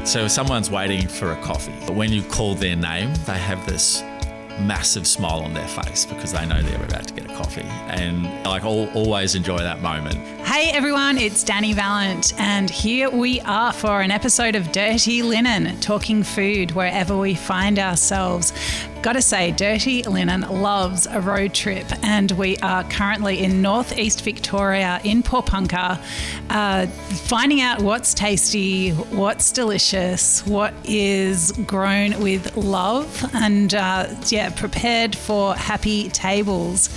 So if someone's waiting for a coffee, but when you call their name, they have this massive smile on their face because they know they're about to get a coffee, and always enjoy that moment. Hey everyone, it's Dani Valent, and here we are for an episode of Dirty Linen, talking food wherever we find ourselves. Gotta say, Dirty Linen loves a road trip, and we are currently in northeast Victoria in Punkah, finding out what's tasty, what's delicious, what is grown with love, and prepared for happy tables.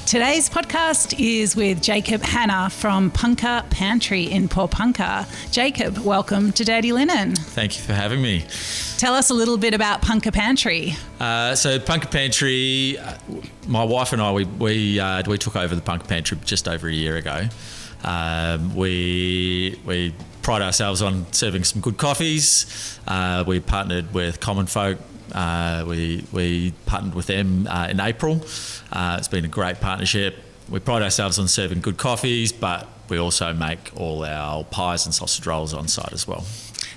Today's podcast is with Jacob Hanna from Punkah Pantry in Punkah. Jacob, welcome to Dirty Linen. Thank you for having me. Tell us a little bit about Punkah Pantry. So Punkah Pantry, my wife and I, we took over the Punkah Pantry just over a year ago. We pride ourselves on serving some good coffees. We partnered with Common Folk. We partnered with them in April. It's been a great partnership. We pride ourselves on serving good coffees, but we also make all our pies and sausage rolls on site as well.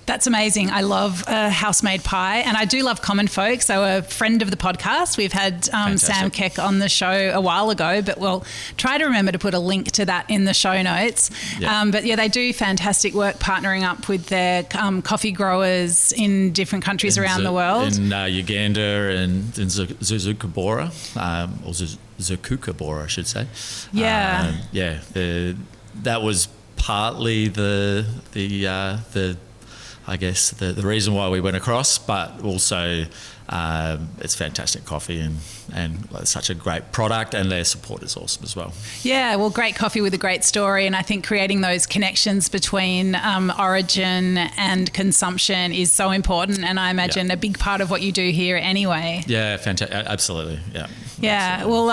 That's amazing. I love house-made pie, and I do love Common Folk. So a friend of the podcast, we've had Sam Keck on the show a while ago, but we'll try to remember to put a link to that in the show notes. Yep. They do fantastic work partnering up with their coffee growers in different countries around the world. In Uganda and in Zuzukabora, or Zukukabora, I should say. Yeah. That was partly the reason why we went across, but also it's fantastic coffee and it's such a great product, and their support is awesome as well. Yeah, well, great coffee with a great story, and I think creating those connections between origin and consumption is so important, and I imagine a big part of what you do here anyway. Yeah, fantastic. Absolutely, yeah. Yeah, well,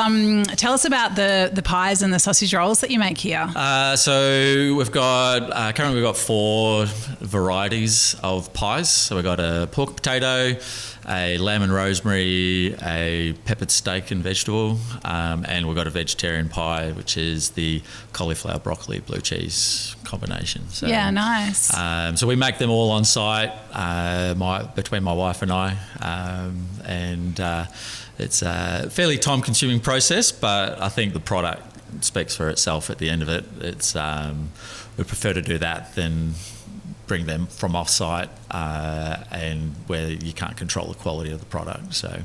tell us about the pies and the sausage rolls that you make here. So we've got, currently we've got 4 varieties of pies. So we've got a pork potato, a lamb and rosemary, a peppered steak and vegetable, and we've got a vegetarian pie, which is the cauliflower, broccoli, blue cheese combination. So, yeah, nice. So we make them all on site, between my wife and I, and it's a fairly time-consuming process, but I think the product speaks for itself at the end of it. It's we prefer to do that than bring them from off-site and where you can't control the quality of the product. So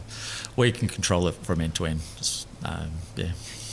we can control it from end to end.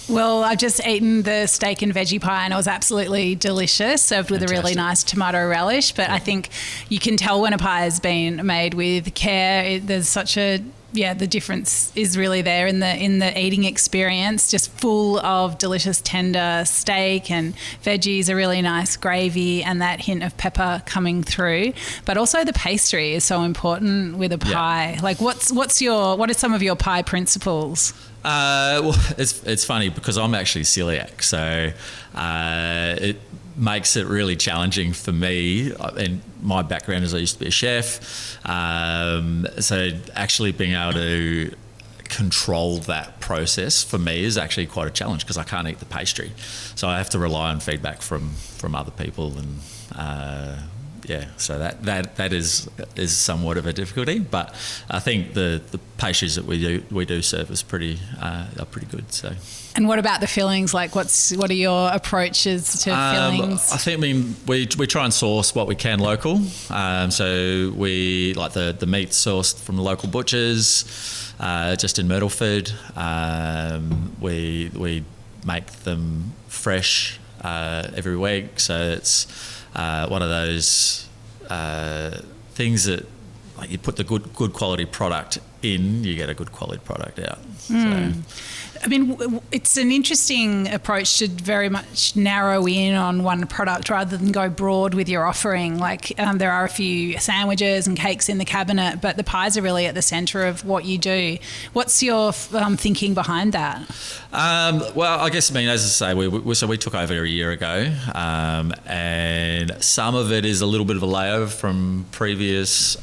Well, I've just eaten the steak and veggie pie, and it was absolutely delicious, served with a really nice tomato relish. But I think you can tell when a pie has been made with care. There's such a the difference is really there in the eating experience, just full of delicious tender steak and veggies, a really nice gravy, and that hint of pepper coming through. But also the pastry is so important with a pie. Yeah. Like what are some of your pie principles? Well, it's funny because I'm actually celiac, so it makes it really challenging for me. And my background is I used to be a chef, so actually being able to control that process for me is actually quite a challenge because I can't eat the pastry, so I have to rely on feedback from other people, and so that is somewhat of a difficulty. But I think the pastries that we do serve is are pretty good. So. And what about the fillings? Like, what are your approaches to fillings? I think, we try and source what we can local. So we like the meat sourced from the local butchers, just in Myrtleford. We make them fresh every week. So it's one of those things that, like, you put the good quality product in, you get a good quality product out. So. I mean, it's an interesting approach to very much narrow in on one product rather than go broad with your offering. Like there are a few sandwiches and cakes in the cabinet, but the pies are really at the centre of what you do. What's your thinking behind that? Well, I guess, as I say, we took over a year ago, and some of it is a little bit of a layover from previous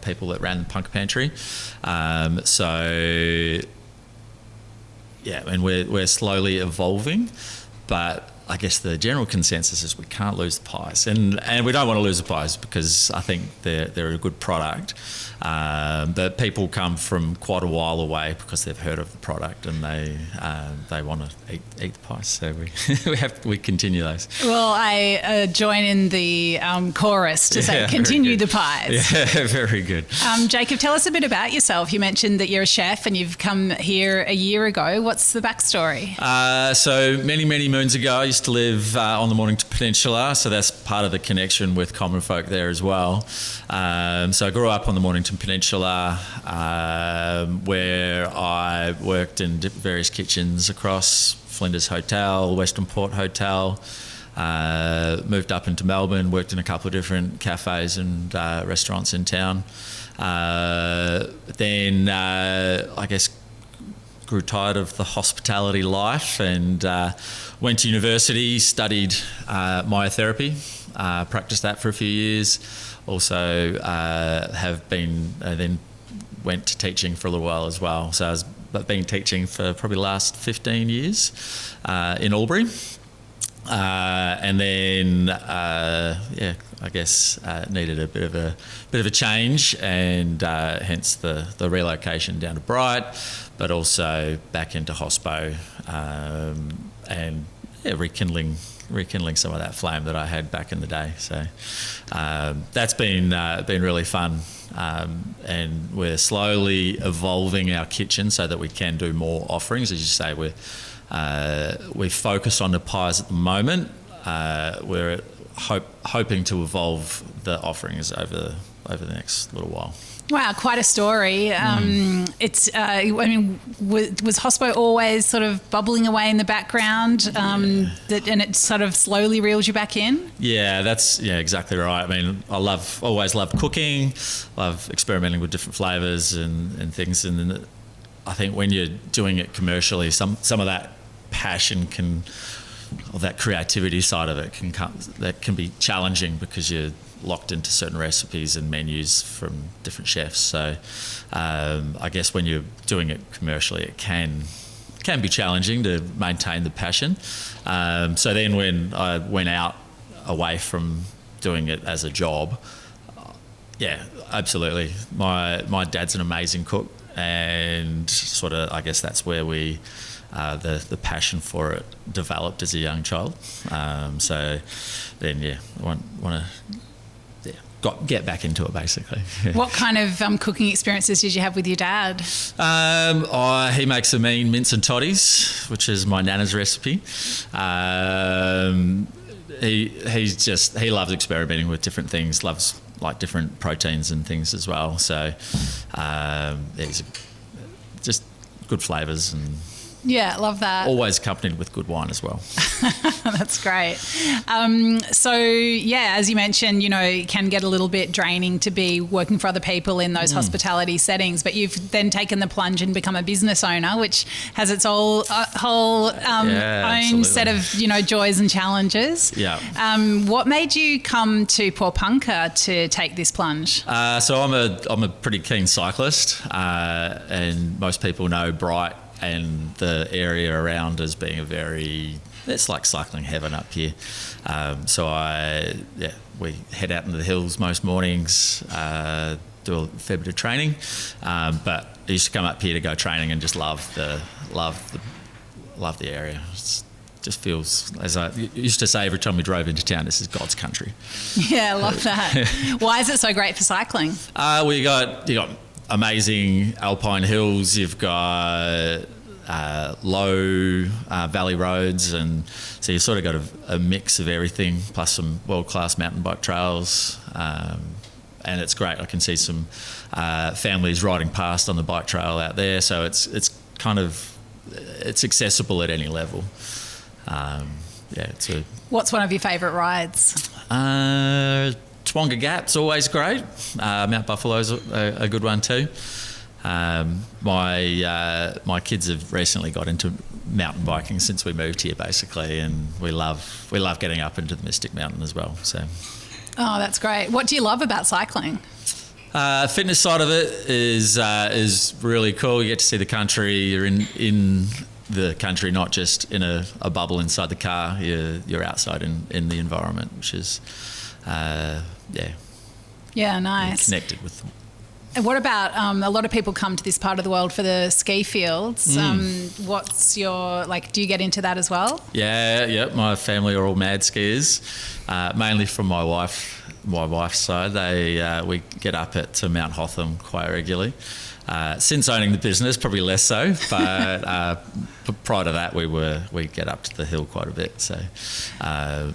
people that ran the Punkah Pantry. And we're slowly evolving, but I guess the general consensus is we can't lose the pies, and we don't want to lose the pies because I think they're a good product. But people come from quite a while away because they've heard of the product and they want to eat the pies. So we continue those. Well, I join in the chorus to say continue the pies. Yeah, very good. Jacob, tell us a bit about yourself. You mentioned that you're a chef and you've come here a year ago. What's the backstory? So many moons ago, I used to live on the Mornington Peninsula, so that's part of the connection with common folk there as well. So I grew up on the Mornington Peninsula, where I worked in various kitchens across Flinders Hotel, Western Port Hotel. Moved up into Melbourne, worked in a couple of different cafes and restaurants in town. Then I guess grew tired of the hospitality life and went to university, studied myotherapy, practiced that for a few years. Also have been, then went to teaching for a little while as well. So I've been teaching for probably the last 15 years in Albury. And then, I guess needed a bit of a change, and hence the relocation down to Bright, but also back into hospo, and rekindling some of that flame that I had back in the day. So that's been really fun, and we're slowly evolving our kitchen so that we can do more offerings. As you say, we focus on the pies at the moment. We're hoping to evolve the offerings over the next little while. Wow, quite a story. It's, was hospo always sort of bubbling away in the background, and it sort of slowly reeled you back in? Yeah, that's exactly right. I mean, always loved cooking, love experimenting with different flavours and things, and I think when you're doing it commercially, some of that passion or that creativity side of it can be challenging because you're locked into certain recipes and menus from different chefs. So I guess when you're doing it commercially, it can be challenging to maintain the passion. So then when I went out away from doing it as a job, absolutely. My dad's an amazing cook, and sort of I guess that's where the passion for it developed as a young child. So then want to get back into it basically. What kind of cooking experiences did you have with your dad? He makes a mean mince and toddies, which is my nana's recipe. He loves experimenting with different things, loves like different proteins and things as well. So he's just good flavours and love that. Always accompanied with good wine as well. That's great. So as you mentioned, it can get a little bit draining to be working for other people in those hospitality settings, but you've then taken the plunge and become a business owner, which has its whole own set of joys and challenges. Yeah. What made you come to Punkah to take this plunge? So I'm a pretty keen cyclist, and most people know Bright and the area around as being it's like cycling heaven up here. So we head out into the hills most mornings, do a fair bit of training, but I used to come up here to go training and just love the area. Just feels, as I used to say every time we drove into town, this is God's country. Yeah, I love that. Why is it so great for cycling? You got amazing alpine hills, you've got low valley roads, and so you've sort of got a mix of everything, plus some world-class mountain bike trails, and it's great. I can see some families riding past on the bike trail out there, so it's accessible at any level. What's one of your favourite rides? Twonga Gap's always great. Mount Buffalo's a good one too. My kids have recently got into mountain biking since we moved here, basically, and we love getting up into the Mystic Mountain as well. So, that's great. What do you love about cycling? Fitness side of it is really cool. You get to see the country. You're in the country, not just in a bubble inside the car. You're outside in the environment, which is, nice. Connected with them. What about a lot of people come to this part of the world for the ski fields? What's your, do you get into that as well? Yeah. My family are all mad skiers, mainly from my wife's side. We get up to Mount Hotham quite regularly. Since owning the business, probably less so, but prior to that, we get up to the hill quite a bit. So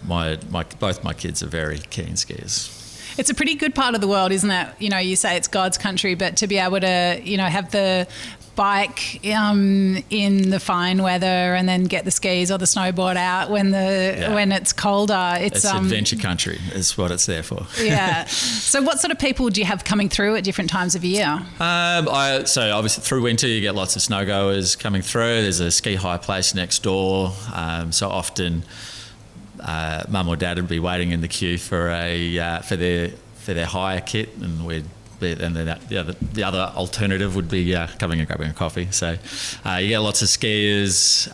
both my kids are very keen skiers. It's a pretty good part of the world, isn't it? You say it's God's country, but to be able to, have the bike in the fine weather and then get the skis or the snowboard out when it's colder. It's adventure country is what it's there for. Yeah. So what sort of people do you have coming through at different times of year? So obviously through winter you get lots of snow goers coming through. There's a ski high place next door. So often mum or dad would be waiting in the queue for their hire kit, and the other alternative would be coming and grabbing a coffee. So you get lots of skiers.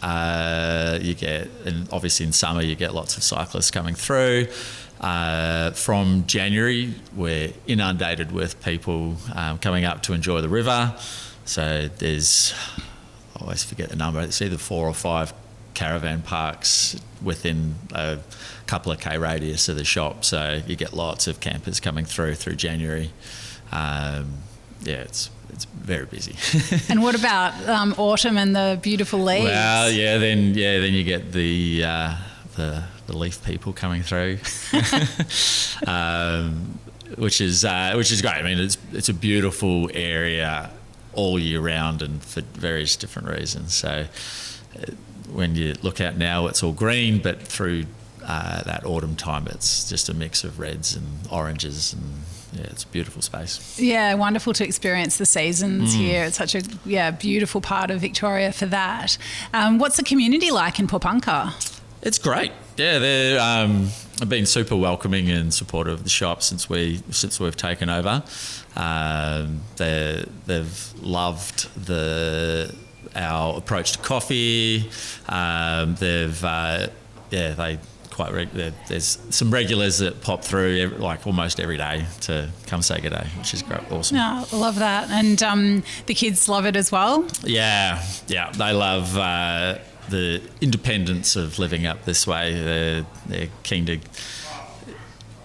And obviously in summer you get lots of cyclists coming through. From January, we're inundated with people coming up to enjoy the river. So there's, I always forget the number, it's either 4 or 5 caravan parks within a couple of K radius of the shop. So you get lots of campers coming through January. It's very busy. And what about autumn and the beautiful leaves? Well, then you get the leaf people coming through, which is great. I mean, it's a beautiful area all year round and for various different reasons. So when you look out now, it's all green, but through that autumn time, it's just a mix of reds and oranges, and it's a beautiful space. Yeah, wonderful to experience the seasons here. It's such a beautiful part of Victoria for that. What's the community like in Punkah? It's great. Yeah, they've been super welcoming and supportive of the shop since we've taken over. They've loved our approach to coffee. There's some regulars that pop through almost every day to come say good day, which is great, awesome. No, I love that. And the kids love it as well? Yeah, they love the independence of living up this way. They're keen to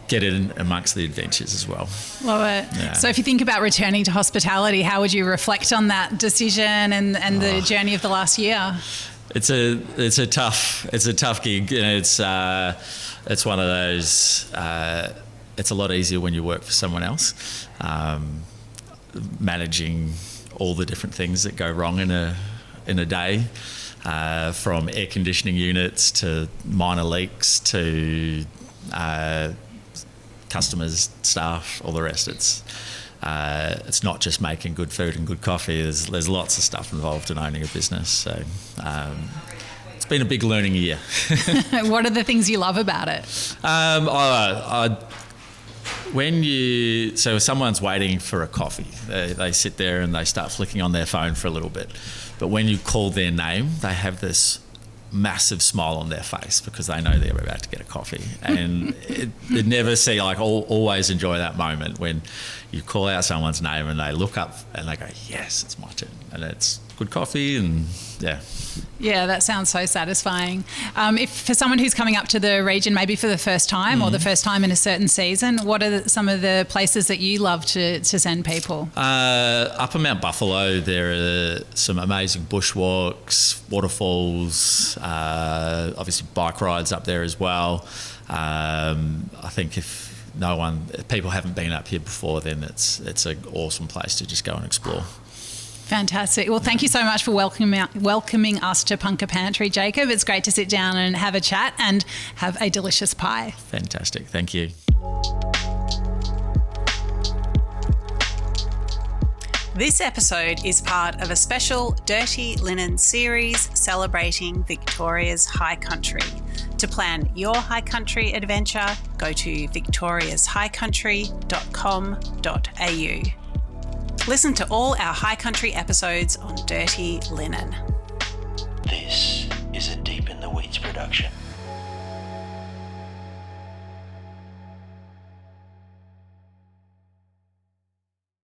get in amongst the adventures as well. Love it. Yeah. So if you think about returning to hospitality, how would you reflect on that decision and the journey of the last year? It's a tough gig. It's one of those. It's a lot easier when you work for someone else, managing all the different things that go wrong in a day, from air conditioning units to minor leaks to customers, staff, all the rest. It's not just making good food and good coffee. There's lots of stuff involved in owning a business. So it's been a big learning year. What are the things you love about it? So someone's waiting for a coffee, they sit there and they start flicking on their phone for a little bit. But when you call their name, they have this massive smile on their face because they know they're about to get a coffee. And it never see, always enjoy that moment when you call out someone's name and they look up and they go, yes, it's my turn. And it's good coffee and Yeah, that sounds so satisfying. If for someone who's coming up to the region maybe for the first time or the first time in a certain season, what are some of the places that you love to send people? Up on Mount Buffalo, there are some amazing bushwalks, waterfalls, obviously bike rides up there as well. I think if people haven't been up here before, then it's an awesome place to just go and explore. Fantastic. Well, thank you so much for welcoming us to Punkah Pantry, Jacob. It's great to sit down and have a chat and have a delicious pie. Fantastic. Thank you. This episode is part of a special Dirty Linen series celebrating Victoria's high country. To plan your high country adventure, go to victoriashighcountry.com.au. Listen to all our high country episodes on Dirty Linen. This is a Deep in the Weeds production.